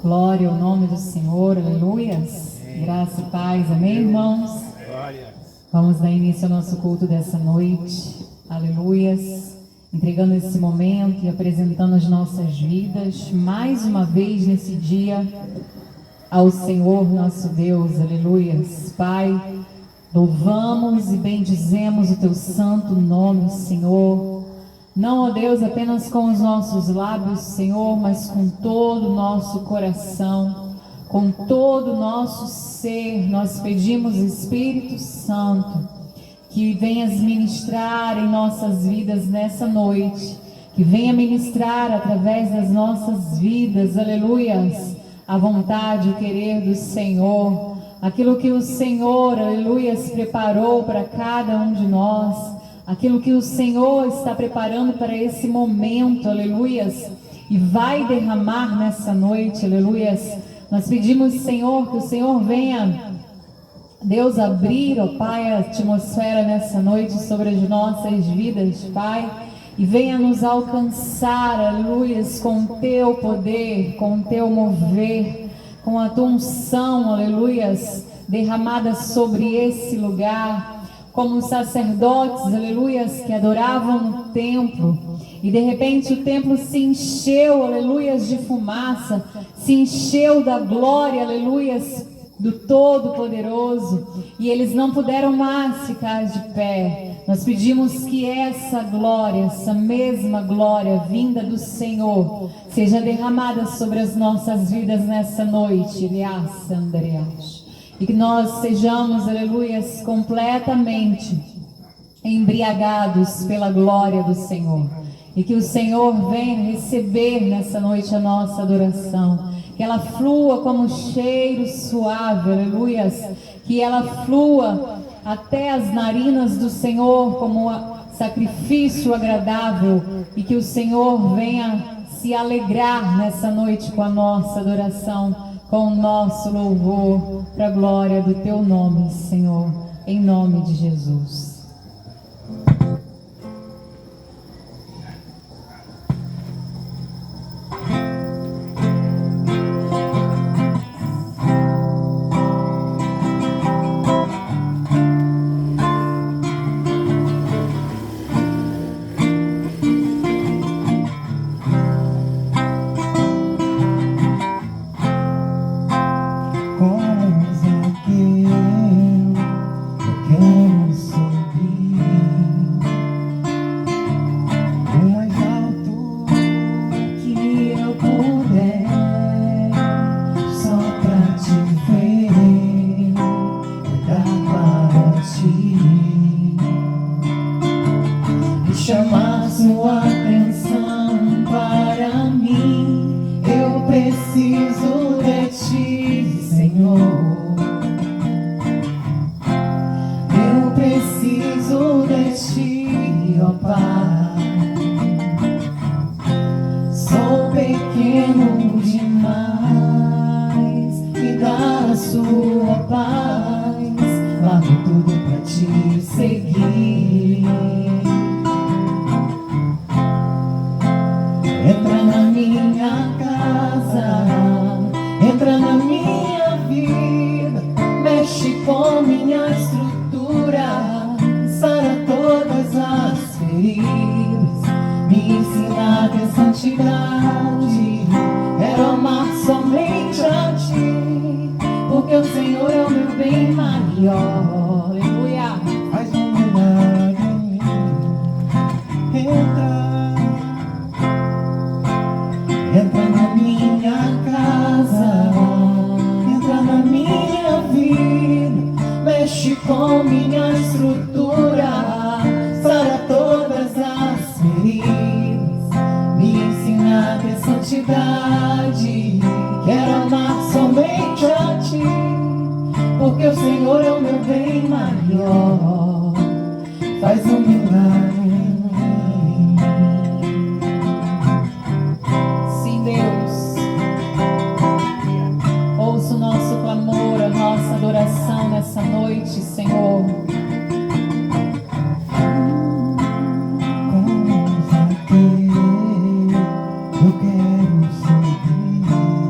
Glória ao nome do Senhor, aleluias. Graça e paz, amém, irmãos? Vamos dar início ao nosso culto dessa noite, aleluias. Entregando esse momento e apresentando as nossas vidas, mais uma vez nesse dia, ao Senhor nosso Deus, aleluias. Pai, louvamos e bendizemos o Teu santo nome, Senhor. Não, ó Deus, apenas com os nossos lábios, Senhor, mas com todo o nosso coração, com todo o nosso ser. Nós pedimos, Espírito Santo, que venhas ministrar em nossas vidas nessa noite, que venha ministrar através das nossas vidas, aleluias, a vontade, o querer do Senhor, aquilo que o Senhor, aleluias, preparou para cada um de nós, aquilo que o Senhor está preparando para esse momento, aleluias, e vai derramar nessa noite, aleluias. Nós pedimos, Senhor, que o Senhor venha, Deus, abrir, ó Pai, a atmosfera nessa noite sobre as nossas vidas, Pai, e venha nos alcançar, aleluias, com o Teu poder, com o Teu mover, com a Tua unção, aleluias, derramada sobre esse lugar, como os sacerdotes, aleluias, que adoravam no templo, e de repente o templo se encheu, aleluias, de fumaça, se encheu da glória, aleluias, do Todo-Poderoso, e eles não puderam mais ficar de pé. Nós pedimos que essa glória, essa mesma glória vinda do Senhor, seja derramada sobre as nossas vidas nessa noite, e que nós sejamos, aleluias, completamente embriagados pela glória do Senhor, e que o Senhor venha receber nessa noite a nossa adoração, que ela flua como cheiro suave, aleluias, que ela flua até as narinas do Senhor como sacrifício agradável, e que o Senhor venha se alegrar nessa noite com a nossa adoração, com o nosso louvor, para a glória do Teu nome, Senhor, em nome de Jesus.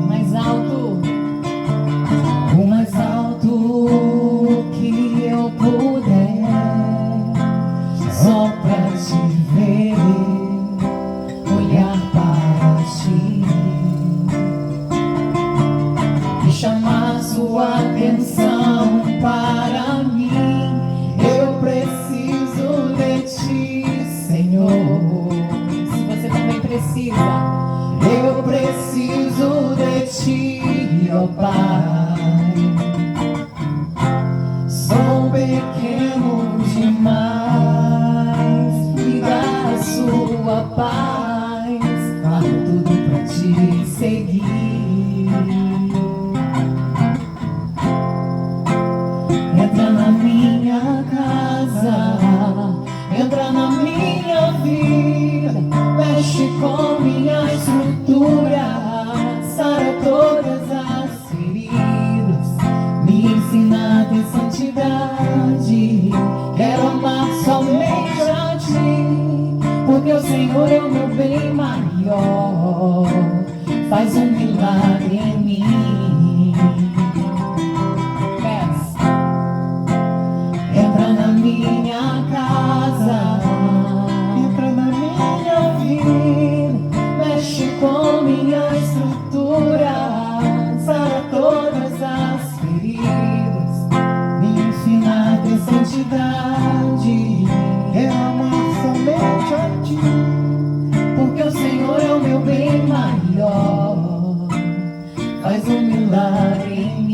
Mais alto sua atenção para mim. Eu preciso de ti, Senhor. Se você também precisa, eu preciso de ti, ó Pai. Sou pequeno demais, me dá a sua paz, faço tudo pra te seguir. Entra na minha casa, entra na minha vida, mexe com minha estrutura, sara todas as feridas, me ensina a ter santidade. Quero amar somente a ti, porque o Senhor é o meu bem maior. Faz um milagre em mim. Entra na minha casa, entra na minha vida, mexe com minha estrutura, sara todas as feridas, me ensina a ter santidade. Quero amar somente a ti, porque o Senhor é o meu bem maior. Faz um milagre em mim.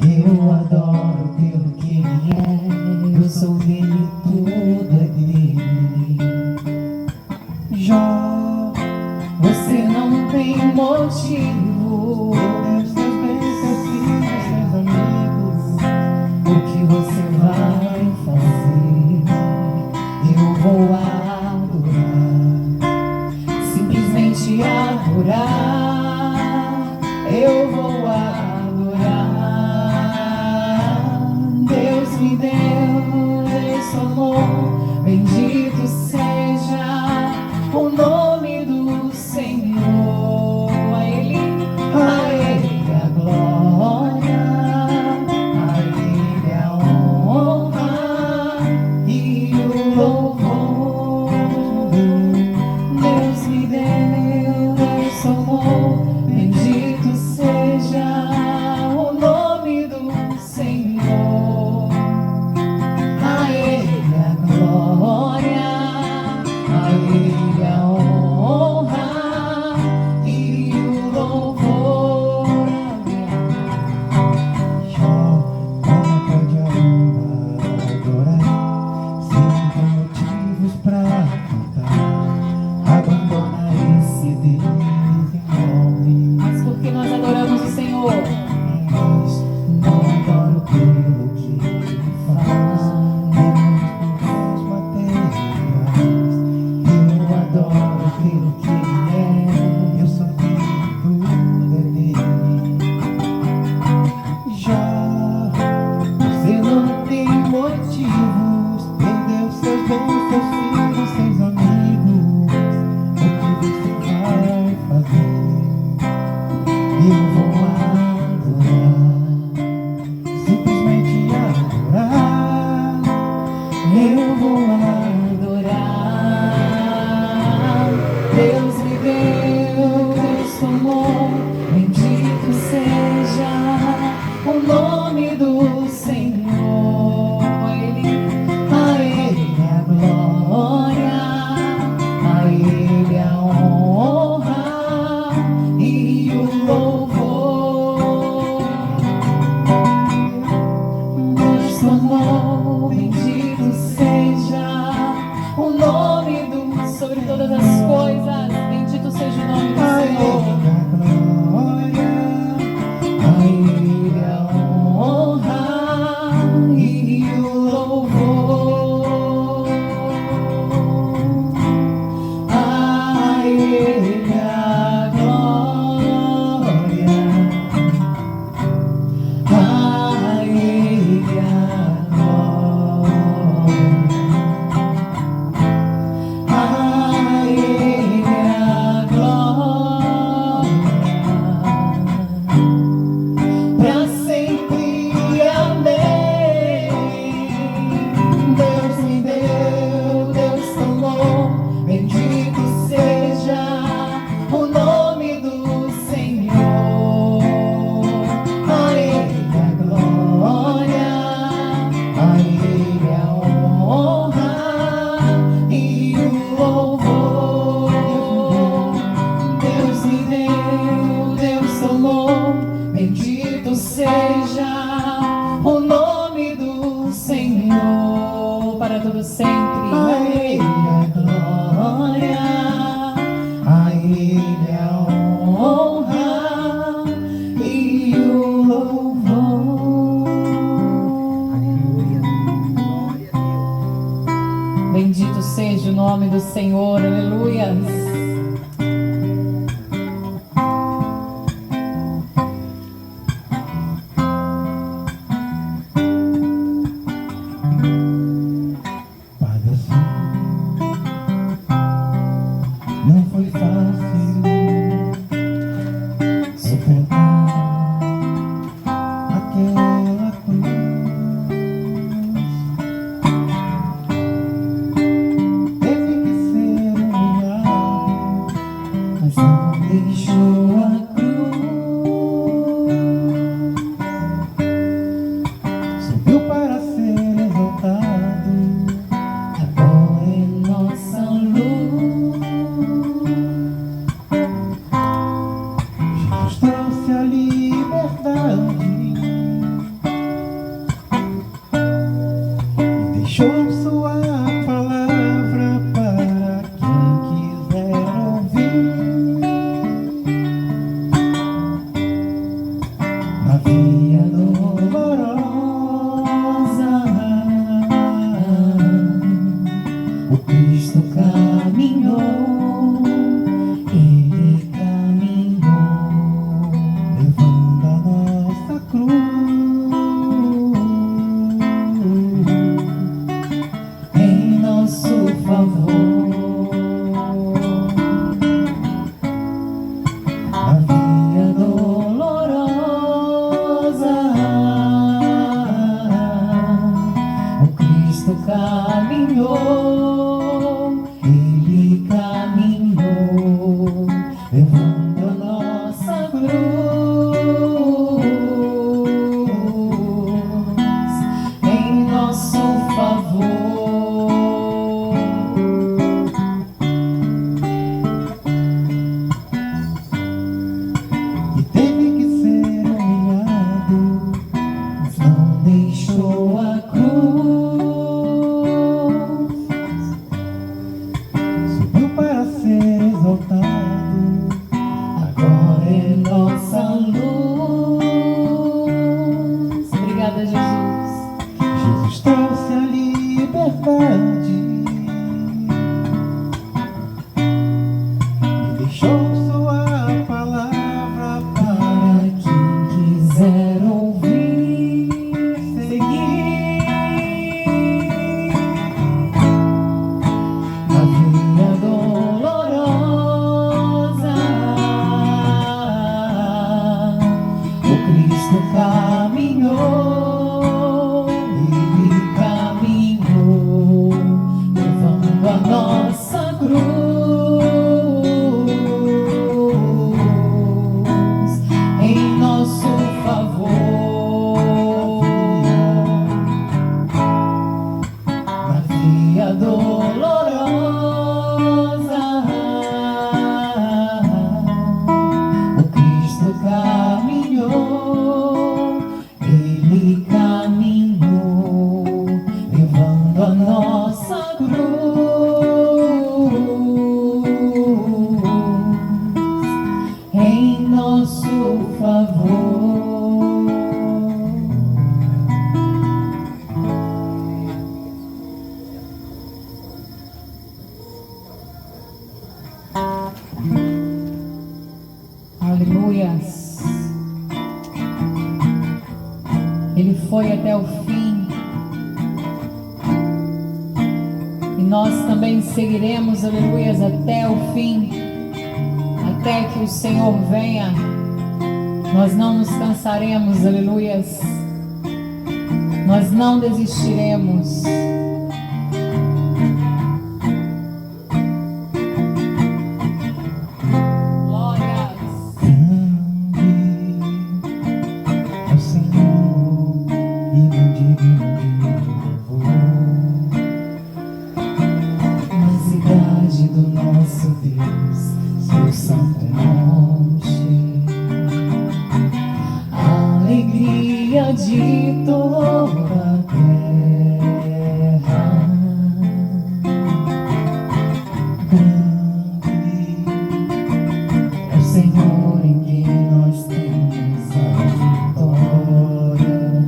Eu adoro pelo que ele é, eu sou dele, tudo é dele. Jó, você não tem motivo, seus bens, seus filhos, seus amigos. O que você vai fazer? Eu vou adorar, simplesmente adorar. Eu vou Deus me deu esse amor, bendito seja o nome do Senhor. A Ele a glória, a Ele a honra e o louvor. Deus me deu esse amor, bendito seja o nome do Senhor. A Ele a glória, a Ele a honra e o louvor. Como pode adorar, se não tem motivos pra cantar? Abandona esse Deus e morre. Mas por que nós adoramos o Senhor? Não adoro pelo que ele faz, nem pelos materiais. Eu adoro pelo que ele é, eu sou dele, tudo é dele. Já você não tem motivos, perdeu seus bens, seus filhos, seus amigos. O que você vai fazer? Eu vou adorar, simplesmente adorar. Eu vou adorar. Deus me deu esse amor, bendito seja o nome do Senhor. A Ele a glória, a Ele a honra e o louvor. Bendito seja o nome do Senhor para todo sempre. A Ele a glória, a Ele a honra e o louvor. Aleluia. Glória a Deus. Bendito seja o nome do Senhor, aleluias. Padre, assim, não foi fácil suportar aquela cruz. Teve que ser humilhado, mas não deixou a cruz. Subiu para ser exaltado, agora é nossa luz. Jesus trouxe a liberdade e deixou sua palavra para quem quiser ouvir. Na via dolorosa, o Cristo caminhou, Ele caminhou, levando a nossa cruz em nosso favor. Na via dolorosa, o Cristo caminhou, Ele caminhou, levando a nossa cruz em nosso favor. E teve que ser humilhado, mas não deixou a cruz. Subiu para ser exaltado, agora é nossa luz. Obrigada, Jesus. Jesus trouxe a liberdade e deixou sua palavra para quem quiser ouvir, seguir. Na via dolorosa, o Cristo caminhou, Ele caminhou, levando a nossa cruz em nosso favor. Na via dolorosa, o Cristo caminhou, Ele caminhou, levando a nossa cruz em nosso favor. Aleluias. Ele foi até o fim e nós também seguiremos, aleluias, até o fim, até que o Senhor venha. Nós não nos cansaremos, aleluias, nós não desistiremos. de toda a terra. Grande é o Senhor em quem nós temos a vitória,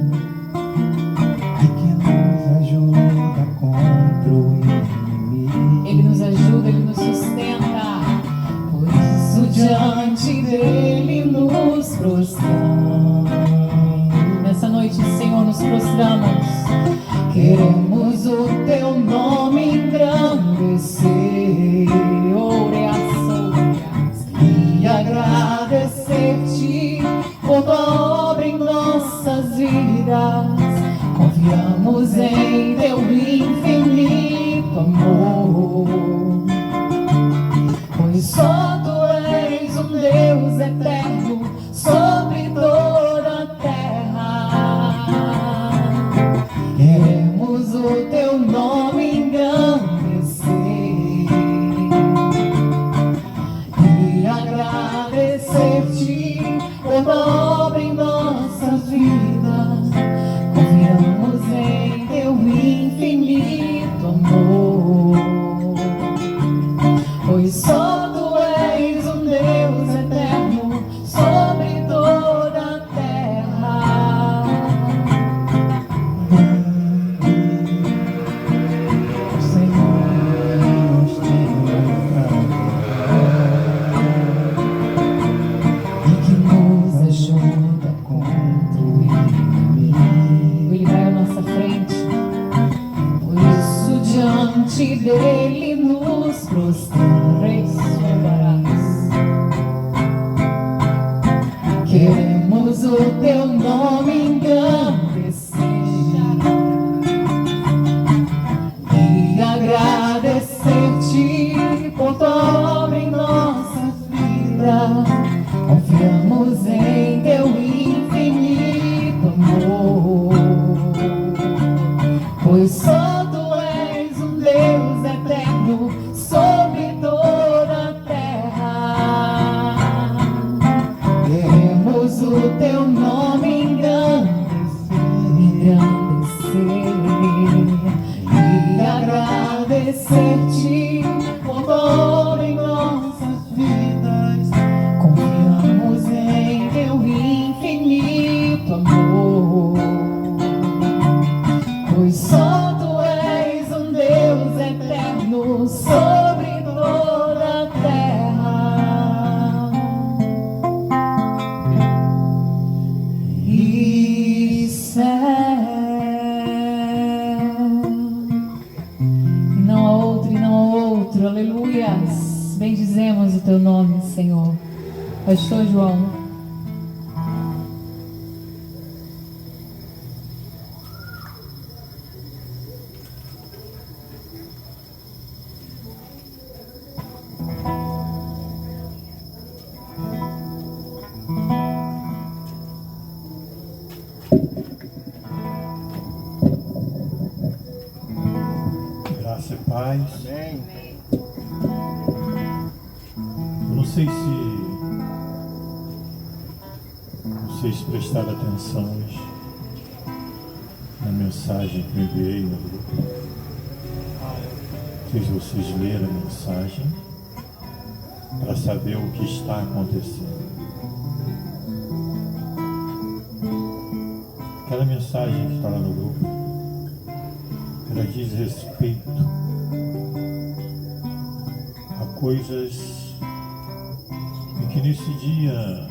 e que nos ajuda contra o inimigo. Ele nos ajuda, Ele nos sustenta. Por isso diante dele nos prostramos. Nessa noite, Senhor, nos prostramos. Queremos o teu nome engrandecer, e agradecer-te por tua obra em nossas vidas. Confiamos em teu infinito amor, pois só tu és um Deus eterno sobre toda a terra. Queremos o teu nome engrandecer e agradecer-te por tua obra em nossas vidas. Confiamos em teu infinito amor, pois só tu és um Deus eterno sobre toda a terra. O Senhor nos tem e que nos ajuda contra o inimigo. Ele vai à nossa frente, por isso diante dele nos prostramos. Queremos o teu nome engrandecer e agradecer-te por tua obra em nossas vidas. Confiamos em teu infinito amor, pois só tu és um Deus eterno sobre toda a terra. Queremos o teu nome engrandecer e agradecer-te por tua obra em nossas vidas. Confiamos em teu infinito amor, pois só tu és um Deus eterno sobre toda a terra. E céu, e não há outro, e não há outro. Aleluias. Bendizemos o teu nome, Senhor. Pastor João. Graça e paz. Amém. Eu não sei se vocês prestaram atenção hoje na mensagem que eu enviei no grupo. Fiz vocês leram a mensagem para saber o que está acontecendo. Aquela mensagem que está lá no grupo, ela diz respeito a coisas em que nesse dia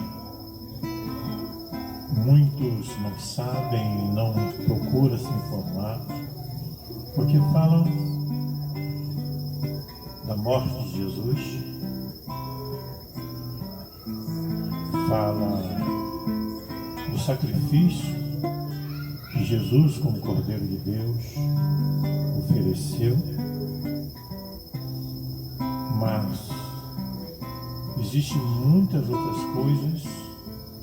muitos não sabem, não procuram se informar, porque falam da morte de Jesus, fala do sacrifício que Jesus, como Cordeiro de Deus, ofereceu, mas existem muitas outras coisas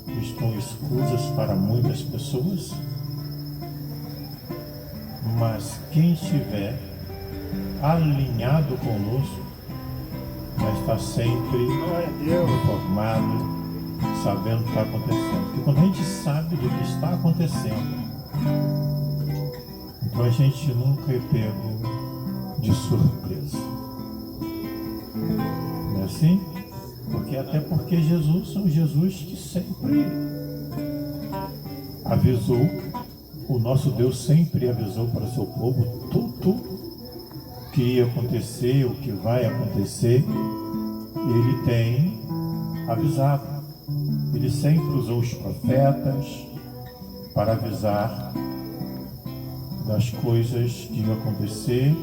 que estão escusas para muitas pessoas, mas quem estiver alinhado conosco vai estar sempre Glória a Deus. informado sabendo o que está acontecendo. Porque quando a gente sabe do que está acontecendo, então a gente nunca é pego de surpresa. Não é assim? Até porque Jesus é o Jesus que sempre avisou, o nosso Deus sempre avisou para o seu povo tudo que ia acontecer, o que vai acontecer, ele tem avisado. Ele sempre usou os profetas para avisar das coisas que iam acontecer.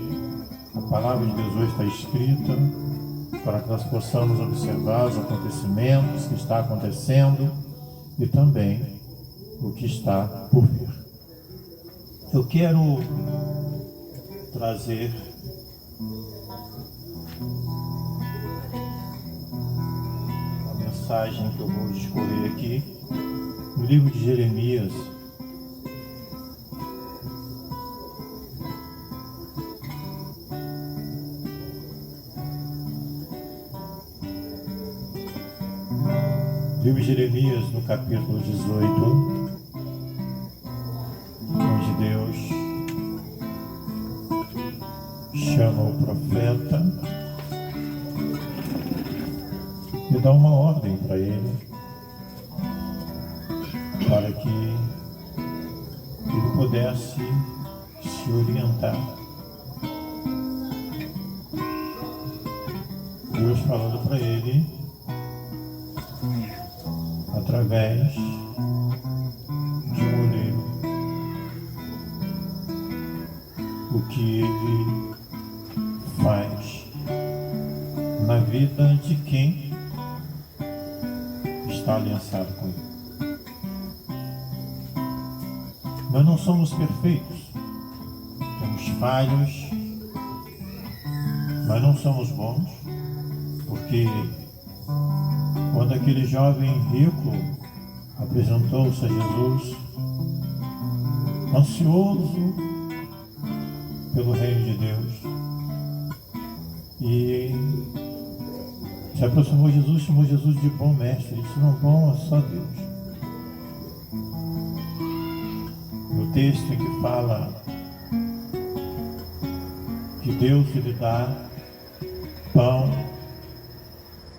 A palavra de Deus hoje está escrita para que nós possamos observar os acontecimentos que está acontecendo e também o que está por vir. Eu quero trazer a mensagem que eu vou escolher aqui no livro de Jeremias. Livro de Jeremias, no capítulo 18, onde Deus chama o profeta e dá uma ordem para ele, para que ele pudesse se orientar. Deus falando para ele através de um olheiro, o que ele faz na vida de quem está aliançado com ele. Nós não somos perfeitos, temos falhos, mas não somos bons, porque quando aquele jovem rico apresentou-se a Jesus, ansioso pelo reino de Deus, e se aproximou de Jesus, chamou Jesus de bom mestre. Ele disse: não, bom é só Deus. No texto em que fala que Deus lhe dá pão,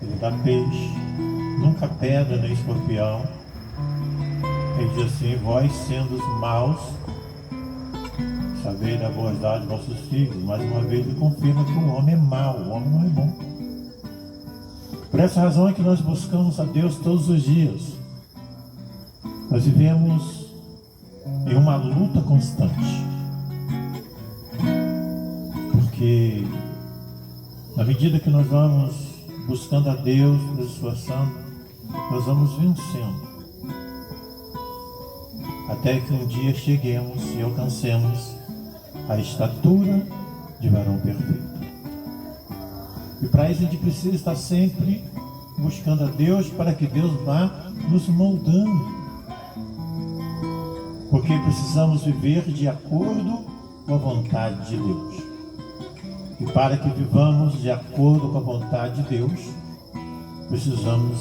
ele dá peixe, nunca pedra nem escorpião. Ele diz assim: vós sendo os maus, sabeis da boa dade de vossos filhos. Mais uma vez ele confirma que o homem é mau, o homem não é bom. Por essa razão é que nós buscamos a Deus todos os dias. Nós vivemos em uma luta constante, porque na medida que nós vamos buscando a Deus, nos esforçando, nós vamos vencendo, até que um dia cheguemos e alcancemos a estatura de varão perfeito. E para isso a gente precisa estar sempre buscando a Deus, para que Deus vá nos moldando, porque precisamos viver de acordo com a vontade de Deus. E para que vivamos de acordo com a vontade de Deus, precisamos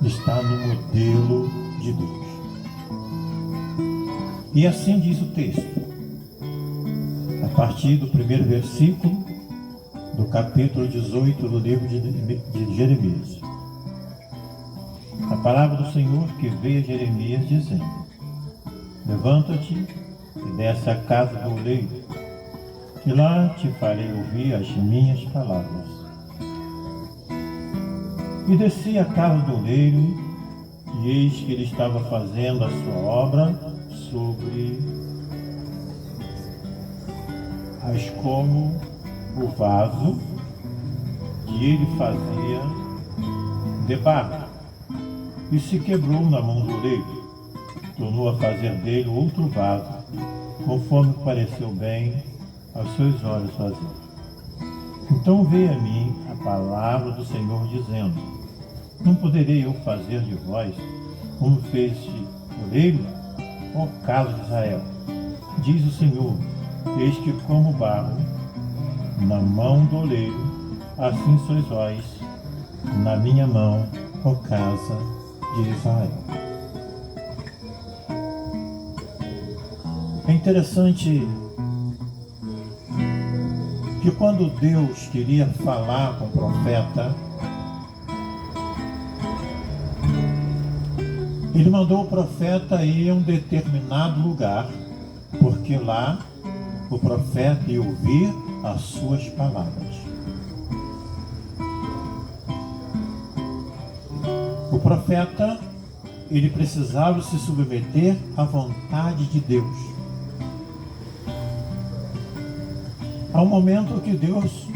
estar no modelo de Deus. E assim diz o texto, a partir do primeiro versículo do capítulo 18 do livro de Jeremias. A palavra do Senhor que veio a Jeremias dizendo: levanta-te e desce à casa do oleiro, e lá te farei ouvir as minhas palavras. E desci à casa do oleiro, e eis que ele estava fazendo a sua obra sobre as como o vaso que ele fazia de barro, e se quebrou na mão do oleiro. Tornou a fazer dele outro vaso, conforme pareceu bem aos seus olhos fazer. Então veio a mim a palavra do Senhor dizendo: não poderei eu fazer de vós como fez o oleiro, ó casa de Israel? Diz o Senhor: eis que como barro na mão do oleiro, assim sois vós na minha mão, ó casa de Israel. É interessante que quando Deus queria falar com o profeta, ele mandou o profeta ir a um determinado lugar, porque lá o profeta ia ouvir as suas palavras. O profeta, ele precisava se submeter à vontade de Deus. Há um momento que Deus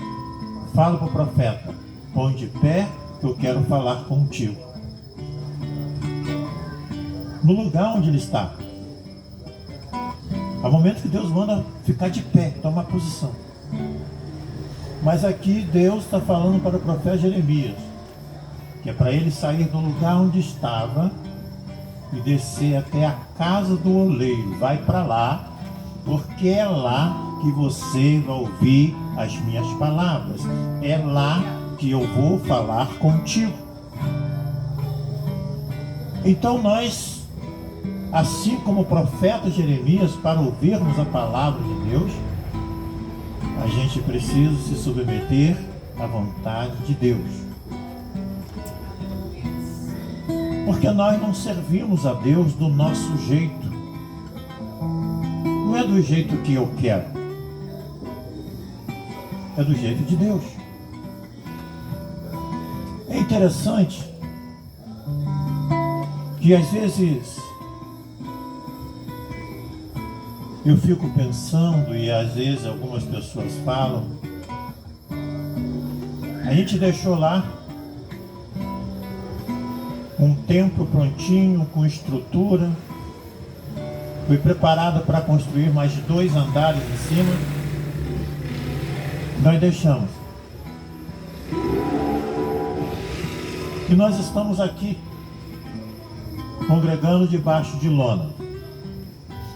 fala para o profeta: põe de pé, que eu quero falar contigo. No lugar onde ele está. Há momentos que Deus manda ficar de pé, tomar posição. Mas aqui Deus está falando para o profeta Jeremias, que é para ele sair do lugar onde estava e descer até a casa do oleiro. Vai para lá, porque é lá que você vai ouvir as minhas palavras. É lá que eu vou falar contigo. Então nós, assim como o profeta Jeremias, para ouvirmos a palavra de Deus, a gente precisa se submeter à vontade de Deus. Porque nós não servimos a Deus do nosso jeito. Não é do jeito que eu quero. É do jeito de Deus. É interessante que às vezes eu fico pensando, e às vezes algumas pessoas falam, a gente deixou lá um templo prontinho, com estrutura, foi preparado para construir mais 2 andares em cima, nós deixamos. E nós estamos aqui, congregando debaixo de lona,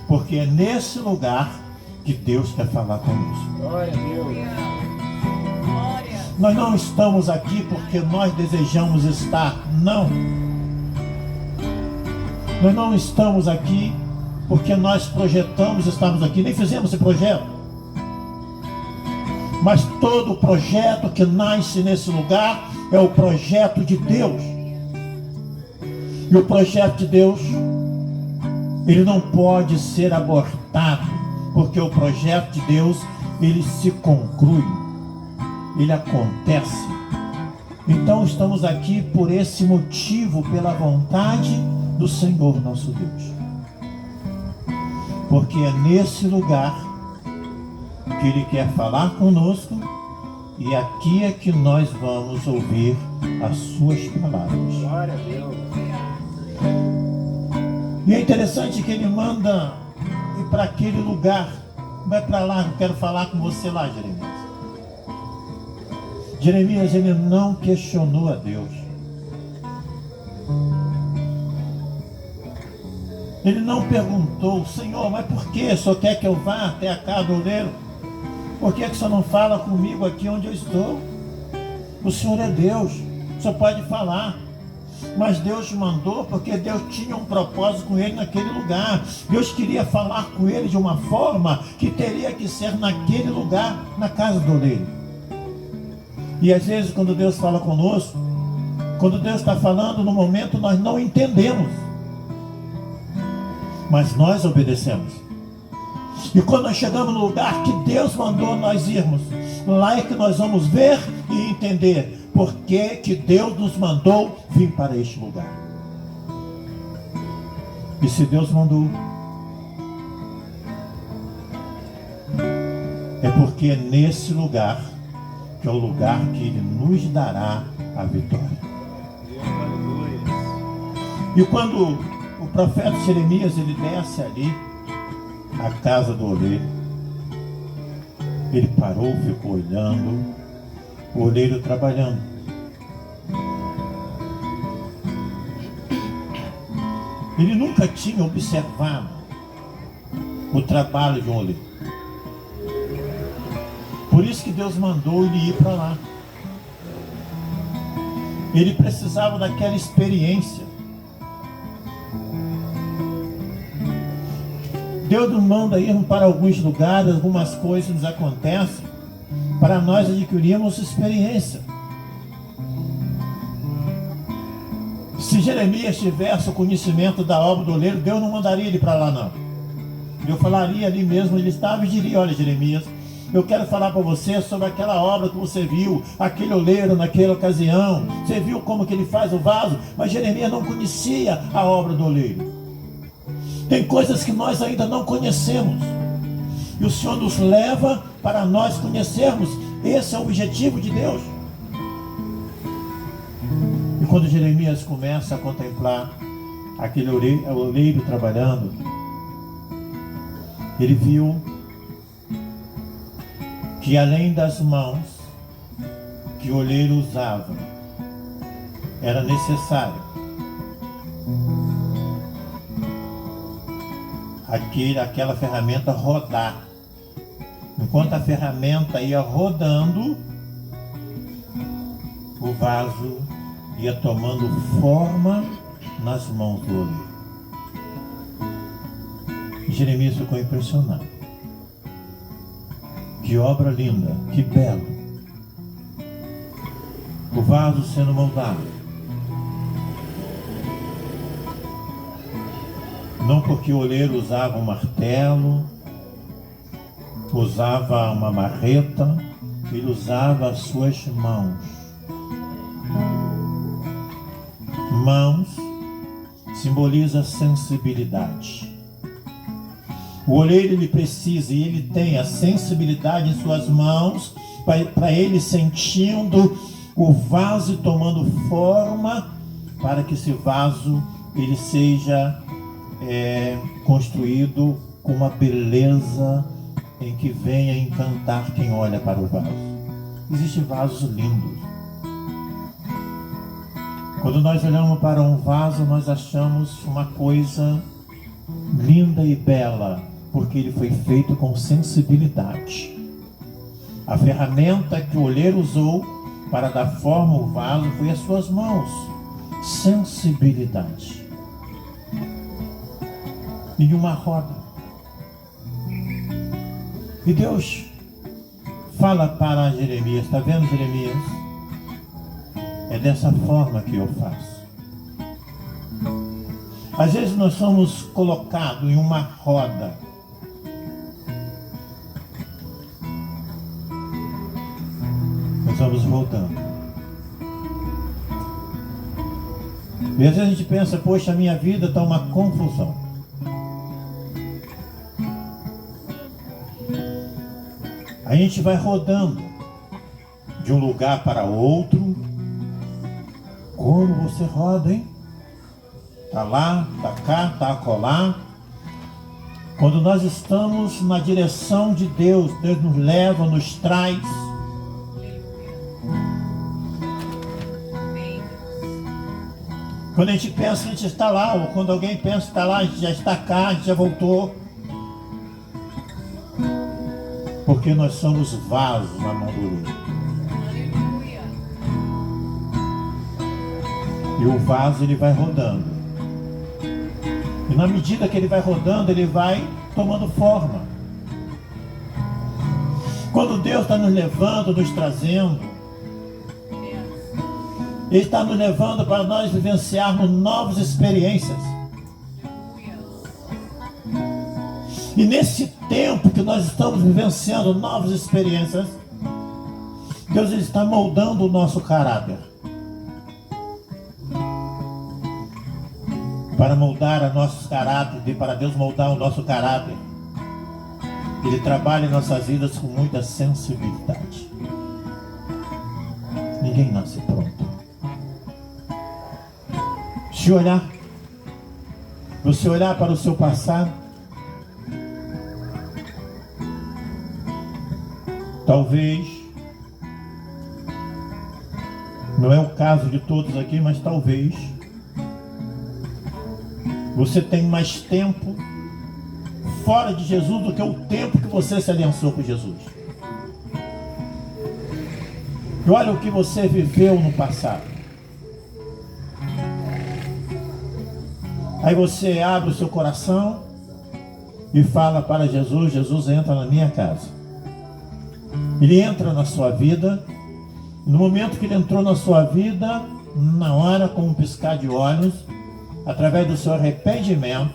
porque é nesse lugar que Deus quer falar conosco. Glória a Deus. Nós não estamos aqui porque nós desejamos estar, não. Nós não estamos aqui porque nós projetamos estarmos aqui, nem fizemos esse projeto. Mas todo projeto que nasce nesse lugar é o projeto de Deus. E o projeto de Deus, ele não pode ser abortado, porque o projeto de Deus, ele se conclui, ele acontece. Então estamos aqui por esse motivo, pela vontade do Senhor nosso Deus. Porque é nesse lugar que ele quer falar conosco, e aqui é que nós vamos ouvir as suas palavras. Glória a Deus. E é interessante que ele manda ir para aquele lugar. Vai para lá, eu quero falar com você lá, Jeremias. Jeremias, ele não questionou a Deus. Ele não perguntou: Senhor, mas por que o Senhor quer que eu vá até a casa do oleiro? Por que o Senhor não fala comigo aqui onde eu estou? O Senhor é Deus, o Senhor pode falar. Mas Deus mandou porque Deus tinha um propósito com ele naquele lugar. Deus queria falar com ele de uma forma que teria que ser naquele lugar, na casa do oleiro. E às vezes quando Deus fala conosco, quando Deus está falando no momento, nós não entendemos, mas nós obedecemos. E quando nós chegamos no lugar que Deus mandou nós irmos, lá é que nós vamos ver e entender por que que Deus nos mandou vir para este lugar. E se Deus mandou, é porque é nesse lugar que é o lugar que Ele nos dará a vitória. E quando o profeta Jeremias, ele desce ali a casa do oleiro, ele parou, ficou olhando o oleiro trabalhando. Ele nunca tinha observado o trabalho de um oleiro. Por isso que Deus mandou ele ir para lá. Ele precisava daquela experiência. Deus nos manda irmos para alguns lugares, algumas coisas nos acontecem, para nós adquirirmos experiência. Se Jeremias tivesse o conhecimento da obra do oleiro, Deus não mandaria ele para lá, não. Eu falaria ali mesmo, ele estava e diria: olha, Jeremias, eu quero falar para você sobre aquela obra que você viu, aquele oleiro naquela ocasião. Você viu como que ele faz o vaso? Mas Jeremias não conhecia a obra do oleiro. Tem coisas que nós ainda não conhecemos, e o Senhor nos leva para nós conhecermos. Esse é o objetivo de Deus. E quando Jeremias começa a contemplar aquele oleiro trabalhando, ele viu que além das mãos que o oleiro usava, era necessário aquela ferramenta rodar. Enquanto a ferramenta ia rodando, o vaso ia tomando forma nas mãos do oleiro. Jeremias ficou impressionado. Que obra linda, que belo. O vaso sendo moldado. Não porque o oleiro usava um martelo, usava uma marreta, ele usava as suas mãos. Mãos simboliza sensibilidade. O oleiro ele precisa, e ele tem a sensibilidade em suas mãos, para ele sentindo o vaso tomando forma, para que esse vaso ele seja construído com uma beleza em que venha encantar quem olha para o vaso. Existem vasos lindos. Quando nós olhamos para um vaso, nós achamos uma coisa linda e bela, porque ele foi feito com sensibilidade. A ferramenta que o oleiro usou para dar forma ao vaso foi as suas mãos. Sensibilidade. E uma roda. E Deus fala para Jeremias: está vendo, Jeremias? É dessa forma que eu faço. Às vezes nós somos colocados em uma roda. Nós vamos voltando. E às vezes a gente pensa: poxa, a minha vida está uma confusão. A gente vai rodando de um lugar para outro. Como você roda, hein? Tá lá, tá cá, tá acolá. Quando nós estamos na direção de Deus, Deus nos leva, nos traz. Quando a gente pensa que a gente está lá, ou quando alguém pensa que está lá, a gente já está cá, a gente já voltou. Porque nós somos vasos na mão do oleiro. E o vaso ele vai rodando. E na medida que ele vai rodando, ele vai tomando forma. Quando Deus está nos levando, nos trazendo, Ele está nos levando para nós vivenciarmos novas experiências. E nesse tempo que nós estamos vivenciando novas experiências, Deus está moldando o nosso caráter. Para moldar o nosso caráter, e para Deus moldar o nosso caráter, Ele trabalha em nossas vidas com muita sensibilidade. Ninguém nasce pronto. Se você olhar para o seu passado, talvez, não é o caso de todos aqui, mas talvez você tenha mais tempo fora de Jesus do que o tempo que você se aliançou com Jesus. E olha o que você viveu no passado. Aí você abre o seu coração e fala para Jesus: Jesus, entra na minha casa. Ele entra na sua vida. No momento que ele entrou na sua vida, na hora, com um piscar de olhos, através do seu arrependimento,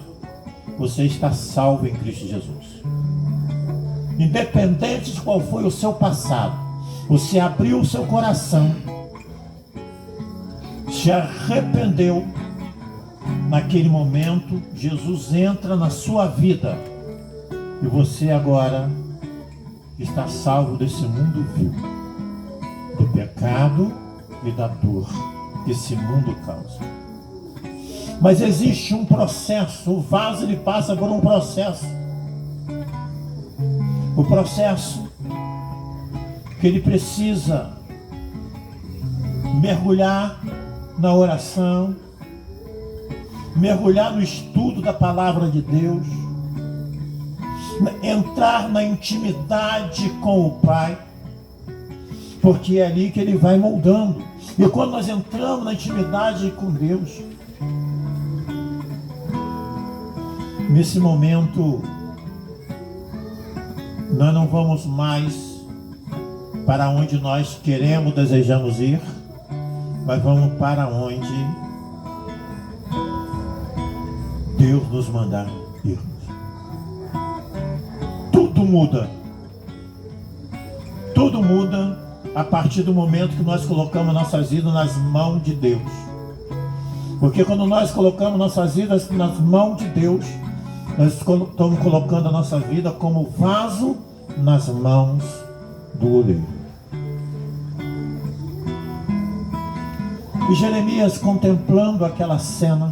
você está salvo em Cristo Jesus. Independente de qual foi o seu passado, você abriu o seu coração, se arrependeu. Naquele momento, Jesus entra na sua vida e você agora está salvo desse mundo vil, do pecado e da dor que esse mundo causa. Mas existe um processo. O vaso, ele passa por um processo. O processo que ele precisa mergulhar na oração, mergulhar no estudo da palavra de Deus, entrar na intimidade com o Pai, porque é ali que ele vai moldando. E quando nós entramos na intimidade com Deus, nesse momento, nós não vamos mais para onde nós queremos, desejamos ir, mas vamos para onde Deus nos mandar irmos. Tudo muda. Tudo muda a partir do momento que nós colocamos nossas vidas nas mãos de Deus. Porque quando nós colocamos nossas vidas nas mãos de Deus, nós estamos colocando a nossa vida como vaso nas mãos do oleiro. E Jeremias, contemplando aquela cena,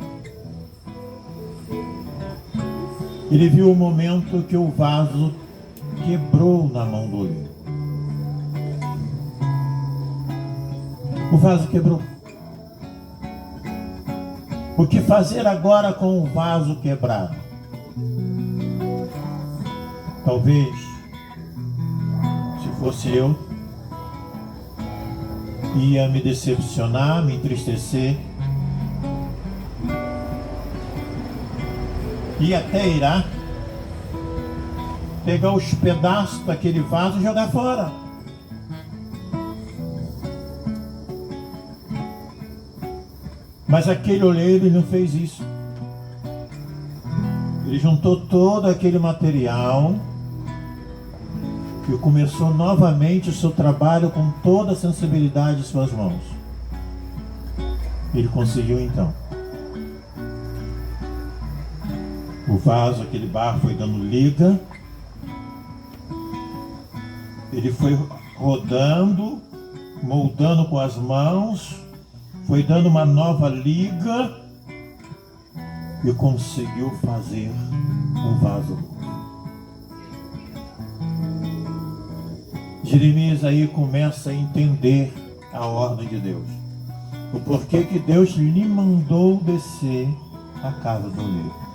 ele viu o momento que o vaso quebrou na mão do oleiro. O vaso quebrou. O que fazer agora com o vaso quebrado? Talvez, se fosse eu, ia me decepcionar, me entristecer, e até irá pegar os pedaços daquele vaso e jogar fora. Mas aquele oleiro, ele não fez isso. Ele juntou todo aquele material e começou novamente o seu trabalho com toda a sensibilidade em suas mãos. Ele conseguiu então. O vaso, aquele barro, foi dando liga. Ele foi rodando, moldando com as mãos, foi dando uma nova liga e conseguiu fazer um vaso novo. Jeremias aí começa a entender a ordem de Deus. O porquê que Deus lhe mandou descer à casa do oleiro.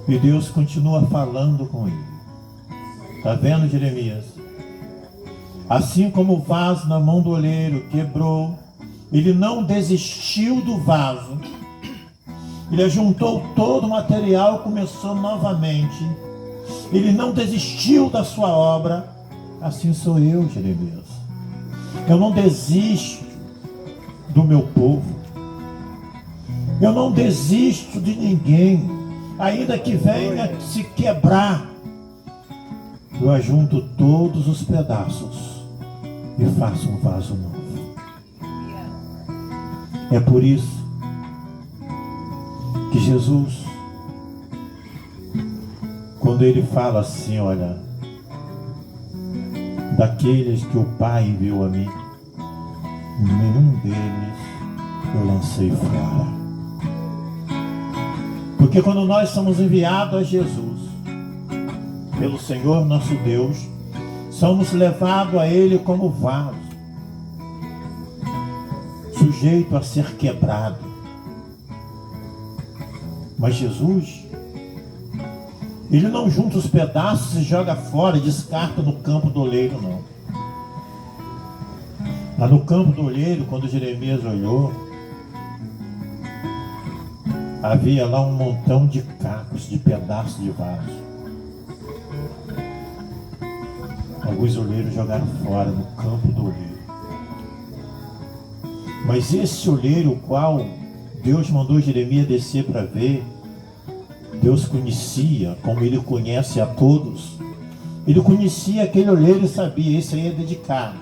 E Deus continua falando com ele. Está vendo, Jeremias? Assim como o vaso na mão do oleiro quebrou, ele não desistiu do vaso. Ele ajuntou todo o material e começou novamente. Ele não desistiu da sua obra. Assim sou eu, Jeremias. Eu não desisto do meu povo. Eu não desisto de ninguém. Ainda que venha se quebrar, eu ajunto todos os pedaços e faço um vaso novo. É por isso que Jesus, quando ele fala assim, olha, daqueles que o Pai enviou a mim, nenhum deles eu lancei fora. Porque quando nós somos enviados a Jesus, pelo Senhor nosso Deus, somos levados a Ele como vaso, sujeito a ser quebrado. Mas Jesus, Ele não junta os pedaços e joga fora e descarta no campo do oleiro, não. Lá no campo do oleiro, quando Jeremias olhou, havia lá um montão de cacos, de pedaços de vaso. Alguns olheiros jogaram fora no campo do olheiro. Mas esse olheiro, o qual Deus mandou Jeremias descer para ver, Deus conhecia, como Ele conhece a todos. Ele conhecia aquele olheiro e sabia, esse aí é dedicado.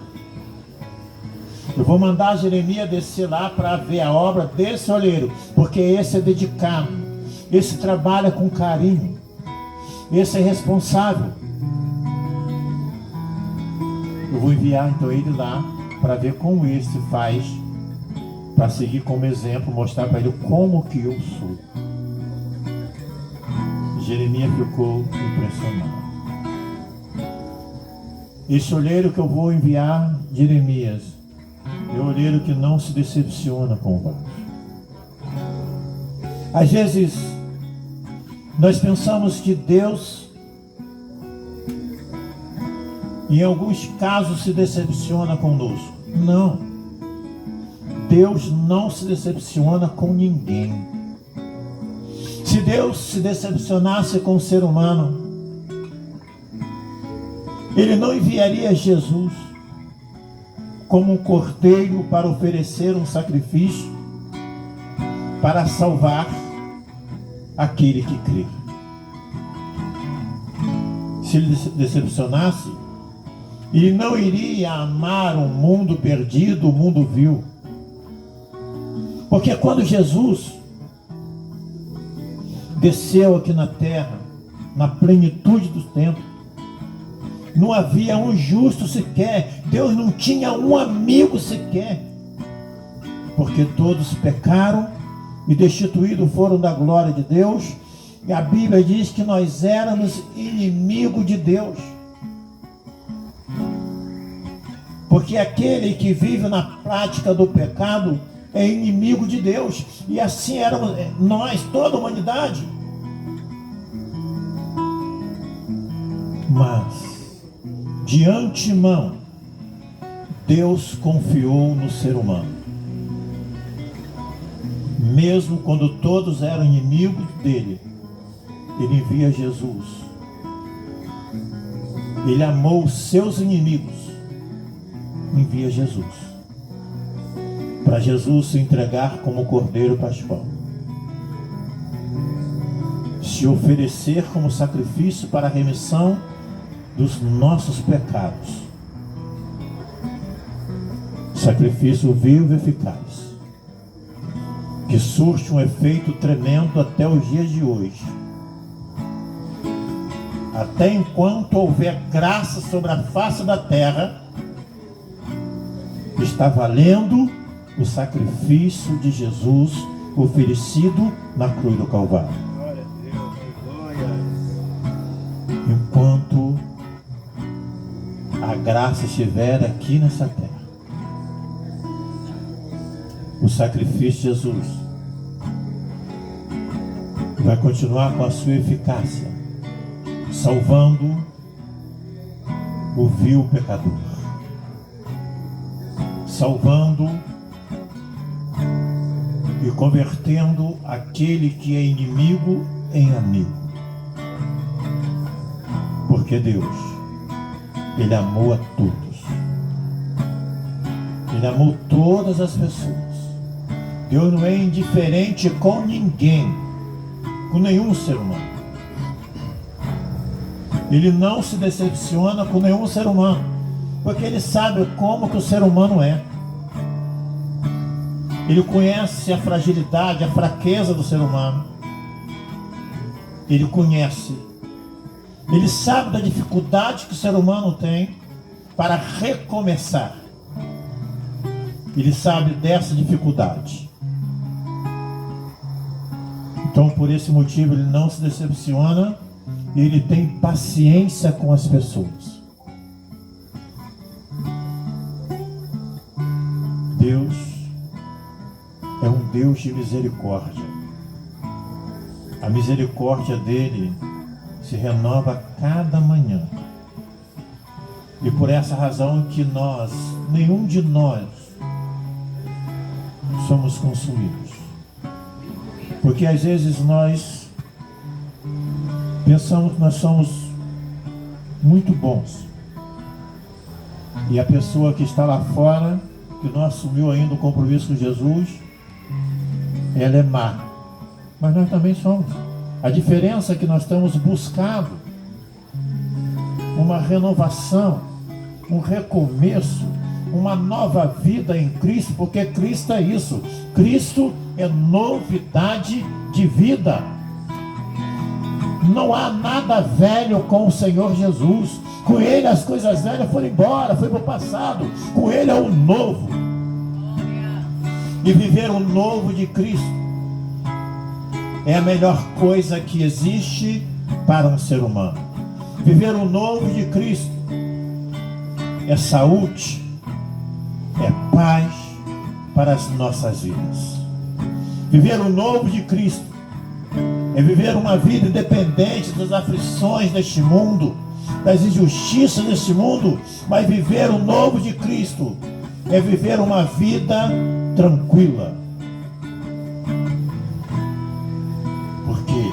Eu vou mandar Jeremias descer lá para ver a obra desse olheiro, porque esse é dedicado, esse trabalha com carinho, esse é responsável. Eu vou enviar então ele lá para ver como esse faz, para seguir como exemplo, mostrar para ele como que eu sou. Jeremias ficou impressionado. Esse olheiro que eu vou enviar, Jeremias, é o olheiro que não se decepciona com o vaso. Às vezes, nós pensamos que Deus, em alguns casos, se decepciona conosco. Não. Deus não se decepciona com ninguém. Se Deus se decepcionasse com o ser humano, Ele não enviaria Jesus como um cordeiro para oferecer um sacrifício para salvar aquele que crê. Se Ele se decepcionasse, Ele não iria amar o mundo perdido, o mundo vil. Porque quando Jesus desceu aqui na terra, na plenitude do tempo, não havia um justo sequer. Deus não tinha um amigo sequer, porque todos pecaram e destituídos foram da glória de Deus. E a Bíblia diz que nós éramos inimigos de Deus, porque aquele que vive na prática do pecado é inimigo de Deus. E assim éramos nós, toda a humanidade. Mas de antemão, Deus confiou no ser humano. Mesmo quando todos eram inimigos dele, Ele envia Jesus. Ele amou os seus inimigos, envia Jesus, para Jesus se entregar como cordeiro pascual, se oferecer como sacrifício para a remissão dos nossos pecados. Sacrifício vivo e eficaz, que surte um efeito tremendo até os dias de hoje. Até enquanto houver graça sobre a face da terra, está valendo o sacrifício de Jesus oferecido na cruz do Calvário. Glória a Deus, glória. Enquanto a graça estiver aqui nessa terra, o sacrifício de Jesus vai continuar com a sua eficácia, salvando o vil pecador, salvando e convertendo aquele que é inimigo em amigo. Porque Deus, Ele amou a todos. Ele amou todas as pessoas. Deus não é indiferente com ninguém, com nenhum ser humano. Ele não se decepciona com nenhum ser humano, porque Ele sabe como que o ser humano é. Ele conhece a fragilidade, a fraqueza do ser humano. Ele conhece. Ele sabe da dificuldade que o ser humano tem para recomeçar. Ele sabe dessa dificuldade. Então, por esse motivo, Ele não se decepciona. Ele tem paciência com as pessoas. Deus é um Deus de misericórdia. A misericórdia dele se renova a cada manhã. E por essa razão que nós, nenhum de nós, somos consumidos. Porque às vezes nós pensamos que nós somos muito bons. E a pessoa que está lá fora, que não assumiu ainda o compromisso com Jesus, ela é má. Mas nós também somos. A diferença é que nós estamos buscando uma renovação, um recomeço, uma nova vida em Cristo, porque Cristo é isso. Cristo é novidade de vida. Não há nada velho com o Senhor Jesus. Com Ele as coisas velhas foram embora, foi para o passado. Com Ele é o novo. E viver o novo de Cristo é a melhor coisa que existe para um ser humano. Viver o novo de Cristo é saúde, é paz para as nossas vidas. Viver o novo de Cristo é viver uma vida independente das aflições deste mundo, das injustiças deste mundo, mas viver o novo de Cristo é viver uma vida tranquila. Porque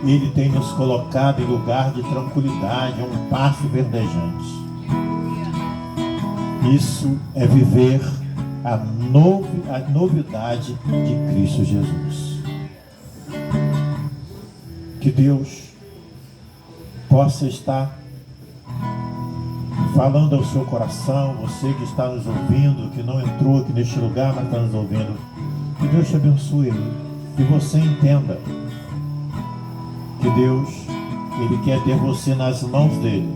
Ele tem nos colocado em lugar de tranquilidade, um pasto verdejante. Isso é viver a novidade de Cristo Jesus. Que Deus possa estar falando ao seu coração, você que está nos ouvindo, que não entrou aqui neste lugar, mas está nos ouvindo. Que Deus te abençoe e você entenda que Deus, Ele quer ter você nas mãos dEle,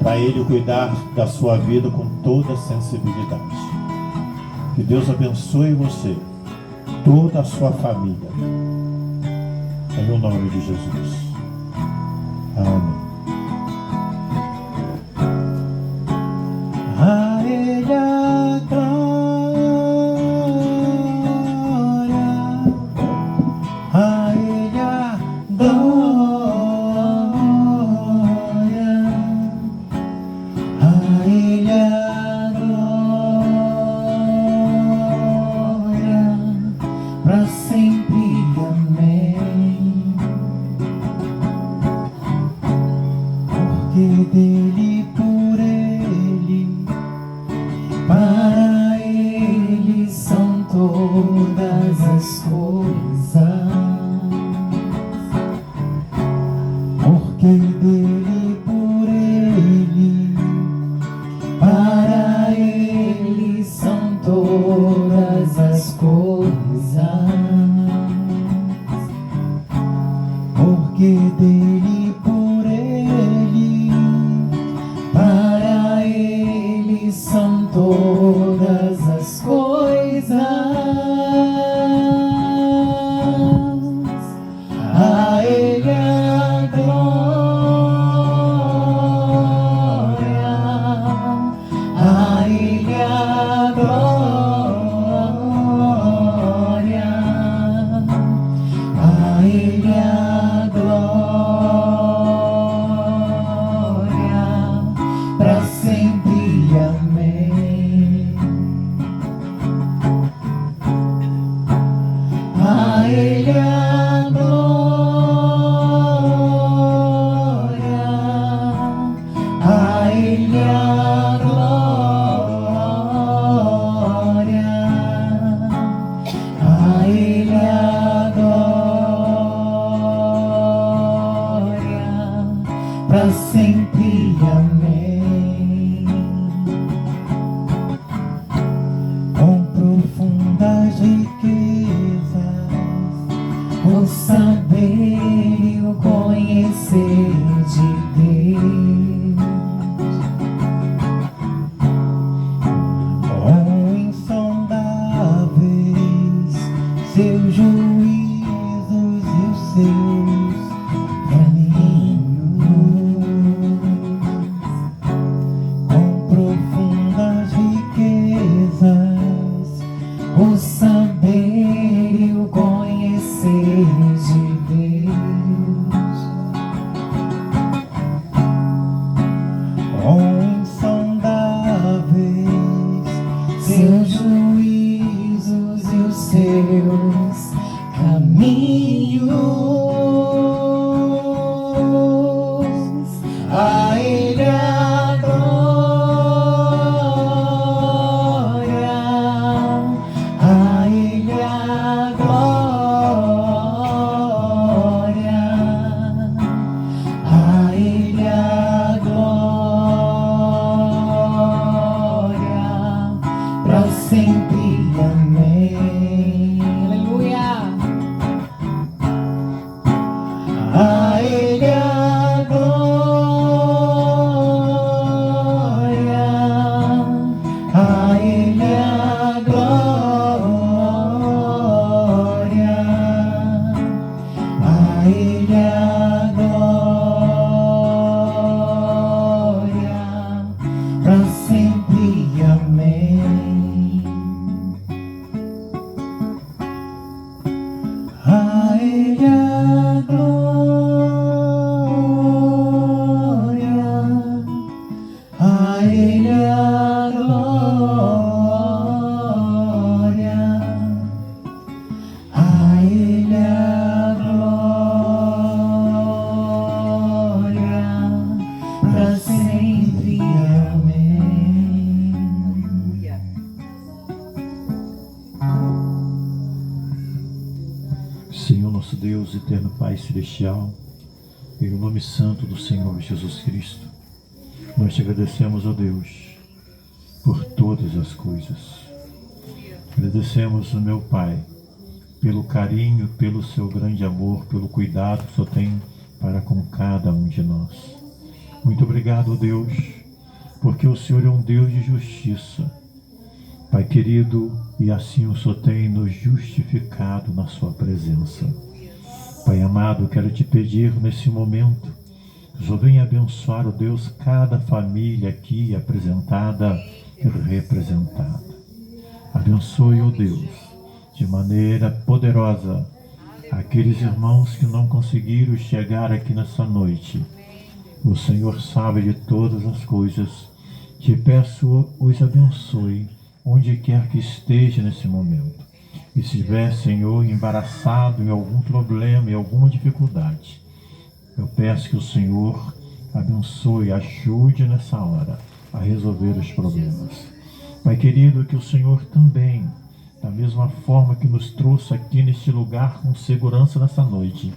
para Ele cuidar da sua vida com toda a sensibilidade. Que Deus abençoe você, toda a sua família, em o nome de Jesus. Amém. A Ele a glória, a Ele a glória, a Ele a glória, para sempre. Amém. Porque dele, por Ele, para Ele são todas as coisas. Porque dele, por Ele, para Ele são todas as coisas. Porque dele, por Ele, para Ele são todas as coisas. A Ele a glória, a Ele a glória, a Ele a glória, para sempre. Amém. A Ele a glória, a Ele a glória, a Ele a glória, para sempre. Amém. Com profundas riquezas, o saber e o conhecer de Deus, com insondáveis seus juízos e os seus caminhos, com profundas riquezas, o saber e o conhecer de Deus, com insondáveis seus juízos e os seus A Ele a glória, para sempre, amém. A Ele a glória, a Ele a glória, a Ele a glória, para sempre, amém. Senhor nosso Deus, eterno Pai Celestial, em nome santo do Senhor Jesus Cristo, nós te agradecemos, ó Deus, por todas as coisas. Agradecemos, meu Pai, pelo carinho, pelo seu grande amor, pelo cuidado que o Senhor tem para com cada um de nós. Muito obrigado, ó Deus, porque o Senhor é um Deus de justiça. Pai querido, e assim o Senhor tem nos justificado na sua presença. Pai amado, quero te pedir nesse momento, que o Senhor venha abençoar, ó Deus, cada família aqui apresentada e representada. Abençoe, ó Deus, de maneira poderosa aqueles irmãos que não conseguiram chegar aqui nessa noite. O Senhor sabe de todas as coisas. Te peço, os abençoe onde quer que esteja nesse momento. E se estiver, Senhor, embaraçado em algum problema, em alguma dificuldade, eu peço que o Senhor abençoe, ajude nessa hora a resolver os problemas. Pai querido, que o Senhor também, da mesma forma que nos trouxe aqui neste lugar com segurança nessa noite,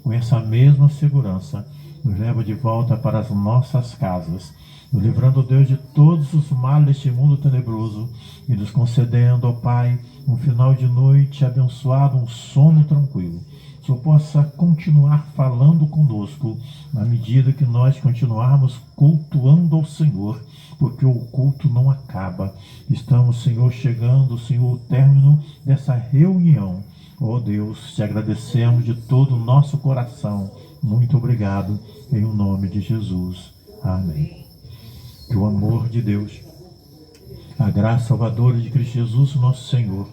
com essa mesma segurança, nos leva de volta para as nossas casas, nos livrando, Deus, de todos os males deste mundo tenebroso e nos concedendo, ó Pai, um final de noite abençoado, um sono tranquilo. Que o Senhor possa continuar falando conosco na medida que nós continuarmos cultuando ao Senhor, porque o culto não acaba. Estamos, Senhor, chegando, Senhor, ao término dessa reunião. Ó Deus, te agradecemos de todo o nosso coração. Muito obrigado, em o nome de Jesus. Amém. Que o amor de Deus, a graça salvadora de Cristo Jesus, nosso Senhor,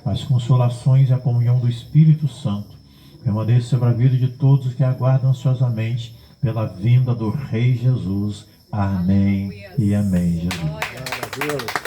as consolações e a comunhão do Espírito Santo permaneça sobre a vida de todos que aguardam ansiosamente pela vinda do Rei Jesus. Amém e amém, Jesus.